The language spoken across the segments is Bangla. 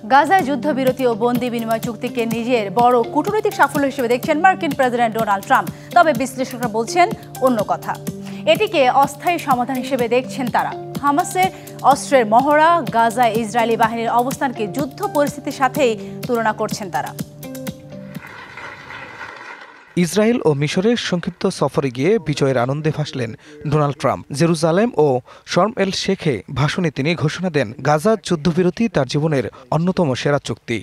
গাজায় যুদ্ধবিরতি ও বন্দি বিনিময় চুক্তিকে নিজের বড় কূটনৈতিক সাফল্য হিসেবে দেখছেন মার্কিন প্রেসিডেন্ট ডোনাল্ড ট্রাম্প। তবে বিশ্লেষকরা বলছেন অন্য কথা। এটিকে অস্থায়ী সমাধান হিসেবে দেখছেন তারা। হামাসের অস্ত্রের মহড়া, গাজায় ইসরায়েলি বাহিনীর অবস্থানকে যুদ্ধ পরিস্থিতির সাথেই তুলনা করছেন তারা। ইসরায়েল ও মিশরের সংক্ষিপ্ত সফরে গিয়ে বিজয়ের আনন্দে ভাসলেন ডোনাল্ড ট্রাম্প। জেরুজালেম ও শর্ম এল শেখে ভাষণে তিনি ঘোষণা দেন, গাজার যুদ্ধবিরতি তার জীবনের অন্যতম সেরা চুক্তি।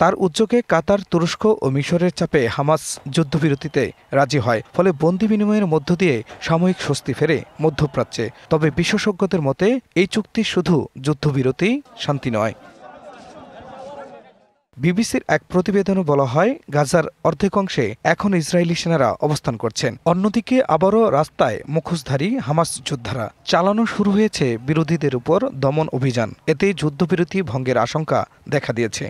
তার উদ্যোগে কাতার, তুরস্ক ও মিশরের চাপে হামাস যুদ্ধবিরতিতে রাজি হয়। ফলে বন্দি বিনিময়ের মধ্য দিয়ে সাময়িক স্বস্তি ফেরে মধ্যপ্রাচ্যে। তবে বিশেষজ্ঞদের মতে এই চুক্তি শুধু যুদ্ধবিরতি, শান্তি নয়। বিবিসির এক প্রতিবেদনে বলা হয়, গাজার অর্ধেক অংশে এখন ইসরায়েলি সেনারা অবস্থান করছেন। অন্যদিকে আবারও রাস্তায় মুখোশধারী হামাস যোদ্ধারা। চালানো শুরু হয়েছে বিরোধীদের উপর দমন অভিযান। এতে যুদ্ধবিরতি ভঙ্গের আশঙ্কা দেখা দিয়েছে।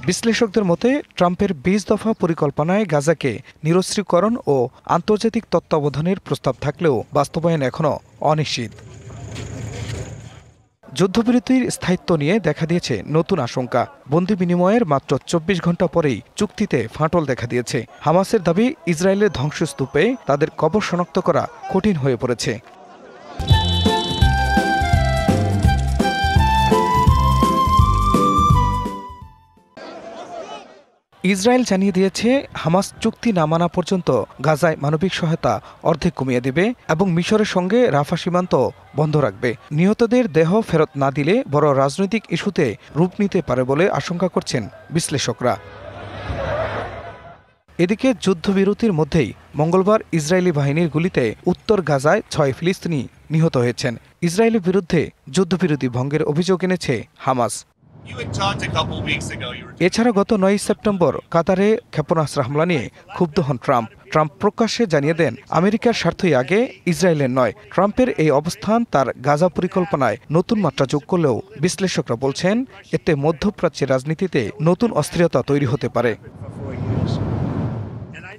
বিশ্লেষকদের মতে ট্রাম্পের ২০ দফা পরিকল্পনায় গাজাকে নিরস্ত্রীকরণ ও আন্তর্জাতিক তত্ত্বাবধানের প্রস্তাব থাকলেও বাস্তবায়ন এখনও অনিশ্চিত। যুদ্ধবিরতির স্থায়িত্ব নিয়ে দেখা দিয়েছে নতুন আশঙ্কা। বন্দি বিনিময়ের মাত্র ২৪ ঘন্টা পরেই চুক্তিতে ফাটল দেখা দিয়েছে। হামাসের দাবি, ইসরায়েলের ধ্বংসস্তূপে তাদের কবর শনাক্ত করা কঠিন হয়ে পড়েছে। ইসরায়েল জানিয়ে দিয়েছে, হামাস চুক্তি না মানা পর্যন্ত গাজায় মানবিক সহায়তা অর্ধেক কমিয়ে দেবে এবং মিশরের সঙ্গে রাফা সীমান্ত বন্ধ রাখবে। নিহতদের দেহ ফেরত না দিলে বড় রাজনৈতিক ইস্যুতে রূপ নিতে পারে বলে আশঙ্কা করছেন বিশ্লেষকরা। এদিকে যুদ্ধবিরতির মধ্যেই মঙ্গলবার ইসরায়েলি বাহিনীর গুলিতে উত্তর গাজায় ৬ ফিলিস্তিনি নিহত হয়েছেন। ইসরায়েলের বিরুদ্ধে যুদ্ধবিরতি ভঙ্গের অভিযোগ এনেছে হামাস। এছাড়া গত ৯ সেপ্টেম্বর কাতারে ক্ষেপণাস্ত্র হামলা নিয়ে ক্ষুব্ধ হন ট্রাম্প। ট্রাম্প প্রকাশ্যে জানিয়ে দেন, আমেরিকার স্বার্থই আগে, ইসরায়েলের নয়। ট্রাম্পের এই অবস্থান তার গাজা পরিকল্পনায় নতুন মাত্রা যোগ করলেও বিশ্লেষকরা বলছেন, এতে মধ্যপ্রাচ্যের রাজনীতিতে নতুন অস্থিরতা তৈরি হতে পারে।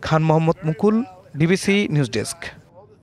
খান মোহাম্মদ মুকুল, ডিবিসি নিউজ ডেস্ক।